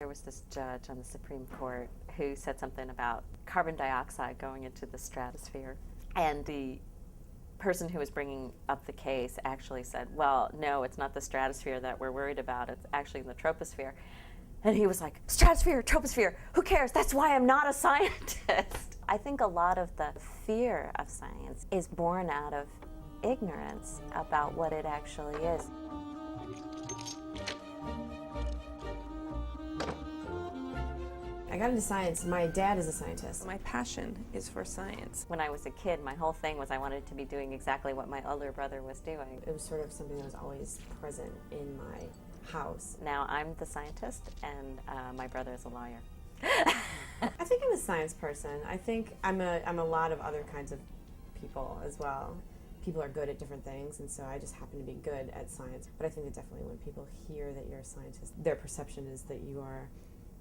There was this judge on the Supreme Court who said something about carbon dioxide going into the stratosphere. And the person who was bringing up the case actually said, well, no, it's not the stratosphere that we're worried about. It's actually in the troposphere. And he was like, stratosphere, troposphere, who cares? That's why I'm not a scientist. I think a lot of the fear of science is born out of ignorance about what it actually is. I got into science. My dad is a scientist. My passion is for science. When I was a kid, my whole thing was I wanted to be doing exactly what my older brother was doing. It was sort of something that was always present in my house. Now I'm the scientist and my brother is a lawyer. I think I'm a science person. I think I'm a lot of other kinds of people as well. People are good at different things, and so I just happen to be good at science. But I think that definitely when people hear that you're a scientist, their perception is that you are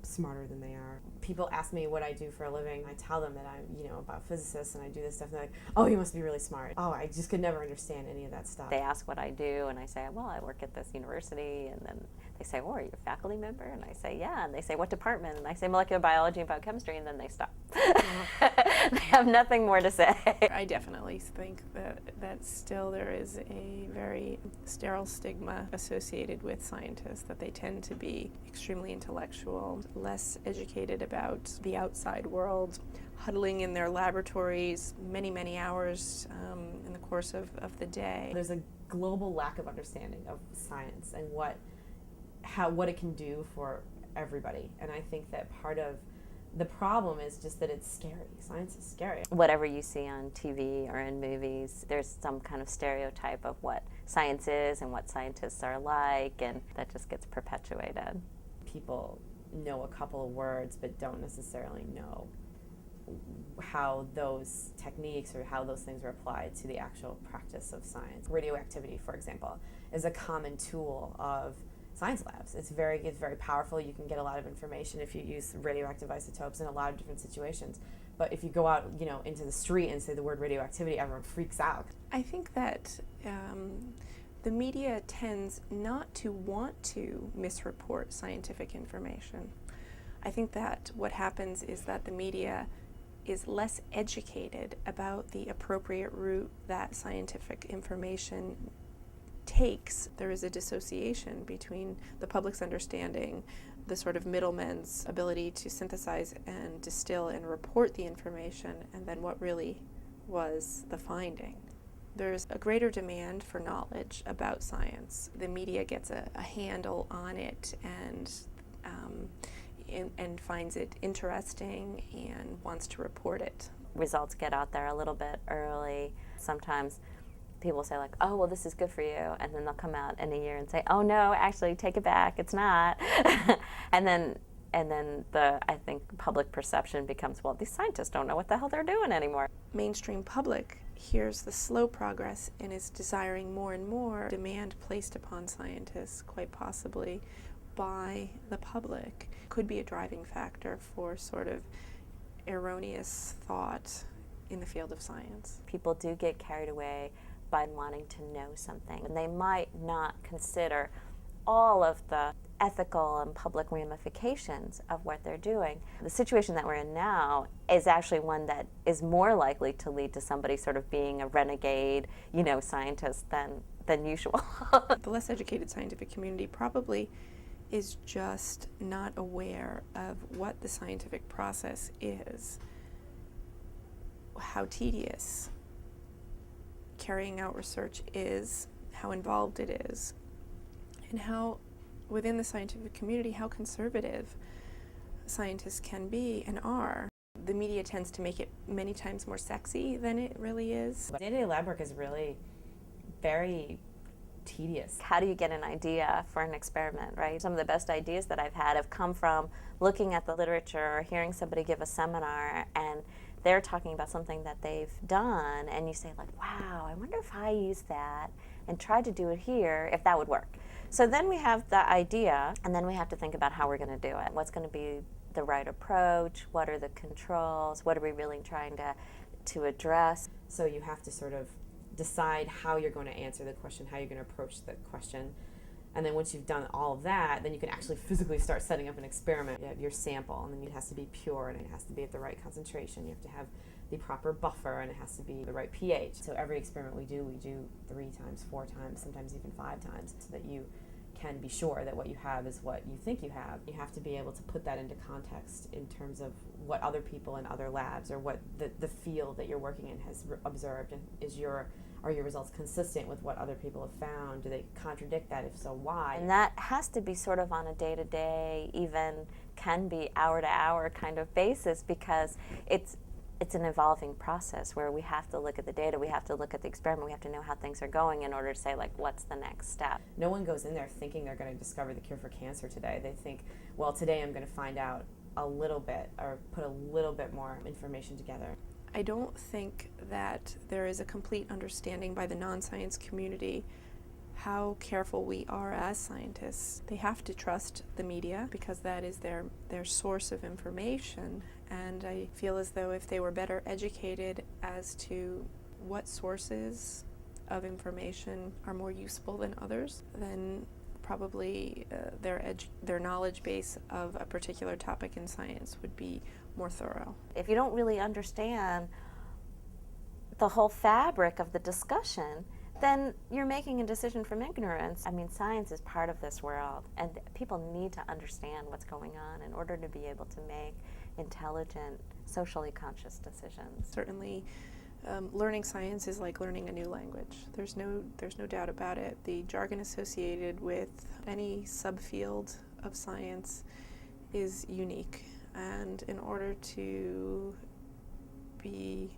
smarter than they are. People ask me what I do for a living. I tell them that I'm, about physicists and I do this stuff, and they're like, oh, you must be really smart. Oh, I just could never understand any of that stuff. They ask what I do, and I say, well, I work at this university, and then they say, well, are you a faculty member? And I say, yeah, and they say, what department? And I say, molecular biology and biochemistry, and then they stop. They have nothing more to say. I definitely think that still there is a very sterile stigma associated with scientists, that they tend to be extremely intellectual, less educated about the outside world, huddling in their laboratories many, many hours in the course of the day. There's a global lack of understanding of science and what it can do for everybody. And I think that part of the problem is just that it's scary. Science is scary. Whatever you see on TV or in movies, there's some kind of stereotype of what science is and what scientists are like, and that just gets perpetuated. People know a couple of words but don't necessarily know how those techniques or how those things are applied to the actual practice of science. Radioactivity, for example, is a common tool of science labs. It's very powerful. You can get a lot of information if you use radioactive isotopes in a lot of different situations. But if you go out, into the street and say the word radioactivity, everyone freaks out. I think that the media tends not to want to misreport scientific information. I think that what happens is that the media is less educated about the appropriate route that scientific information takes. There is a dissociation between the public's understanding, the sort of middleman's ability to synthesize and distill and report the information, and then what really was the finding. There's a greater demand for knowledge about science. The media gets a handle on it and finds it interesting and wants to report it. Results get out there a little bit early. Sometimes people say like, oh, well, this is good for you, and then they'll come out in a year and say, oh no, actually take it back, it's not. and then I think public perception becomes, well, these scientists don't know what the hell they're doing anymore. Mainstream public hears the slow progress and is desiring more and more demand placed upon scientists, quite possibly by the public. Could be a driving factor for sort of erroneous thought in the field of science. People do get carried away by wanting to know something, and they might not consider all of the ethical and public ramifications of what they're doing. The situation that we're in now is actually one that is more likely to lead to somebody sort of being a renegade, scientist than usual. The less educated scientific community probably is just not aware of what the scientific process is, how tedious carrying out research is, how involved it is, and how, within the scientific community, how conservative scientists can be and are. The media tends to make it many times more sexy than it really is. Day-to-day lab work is really very tedious. How do you get an idea for an experiment, right? Some of the best ideas that I've had have come from looking at the literature or hearing somebody give a seminar, and they're talking about something that they've done, and you say like, wow, I wonder if I use that and tried to do it here, if that would work. So then we have the idea, and then we have to think about how we're going to do it. What's going to be the right approach? What are the controls? What are we really trying to address? So you have to sort of decide how you're going to answer the question, how you're going to approach the question. And then once you've done all of that, then you can actually physically start setting up an experiment. You have your sample, and then it has to be pure, and it has to be at the right concentration. You have to have the proper buffer, and it has to be the right pH. So every experiment we do 3 times, 4 times, sometimes even 5 times, so that you can be sure that what you have is what you think you have. You have to be able to put that into context in terms of what other people in other labs or what the field that you're working in has observed, and are your results consistent with what other people have found? Do they contradict that? If so, why? And that has to be sort of on a day-to-day, even can be hour-to-hour kind of basis, because it's an evolving process where we have to look at the data, we have to look at the experiment, we have to know how things are going in order to say, like, what's the next step. No one goes in there thinking they're going to discover the cure for cancer today. They think, well, today I'm going to find out a little bit or put a little bit more information together. I don't think that there is a complete understanding by the non-science community how careful we are as scientists. They have to trust the media because that is their source of information, and I feel as though if they were better educated as to what sources of information are more useful than others, then probably their knowledge base of a particular topic in science would be more thorough. If you don't really understand the whole fabric of the discussion, then you're making a decision from ignorance. I mean, science is part of this world, and people need to understand what's going on in order to be able to make intelligent, socially conscious decisions. Certainly, learning science is like learning a new language. There's no doubt about it. The jargon associated with any subfield of science is unique, and in order to be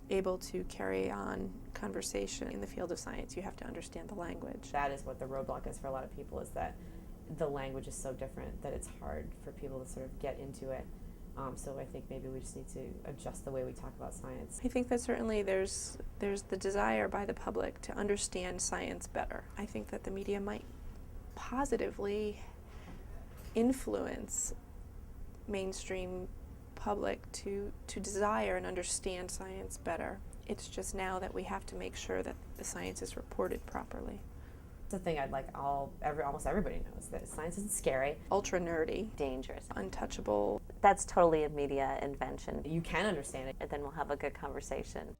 able to carry on conversation in the field of science, you have to understand the language. That is what the roadblock is for a lot of people, is that the language is so different that it's hard for people to sort of get into it. So I think maybe we just need to adjust the way we talk about science. I think that certainly there's the desire by the public to understand science better. I think that the media might positively influence mainstream public to desire and understand science better. It's just now that we have to make sure that the science is reported properly. The thing I'd like almost everybody knows, that science isn't scary. Ultra nerdy, Dangerous. untouchable. That's totally a media invention. You can understand it. And then we'll have a good conversation.